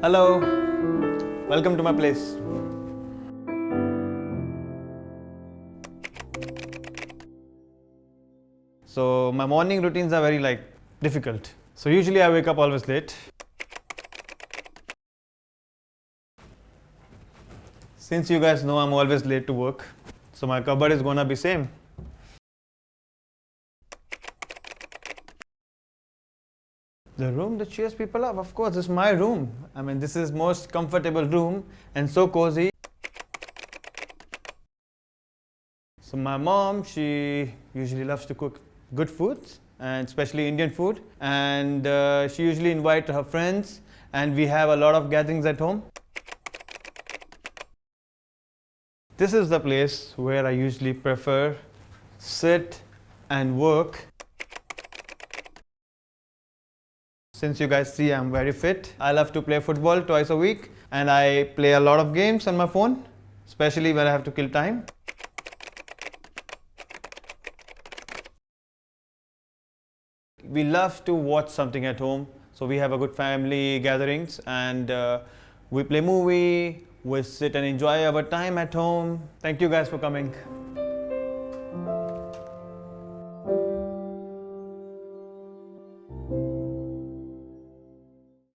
Hello, welcome to my place. So my morning routines are very difficult. So usually I wake up always late. Since you guys know I'm always late to work, so my cupboard is gonna be same. The room that cheers people up, of course, is my room. I mean, this is most comfortable room and so cozy. So my mom, she usually loves to cook good foods, and especially Indian food. And she usually invites her friends, and we have a lot of gatherings at home. This is the place where I usually prefer sit and work. Since you guys see I'm very fit, I love to play football twice a week, and I play a lot of games on my phone, especially when I have to kill time. We love to watch something at home, so we have a good family gatherings, and we play movie, we sit and enjoy our time at home. Thank you guys for coming.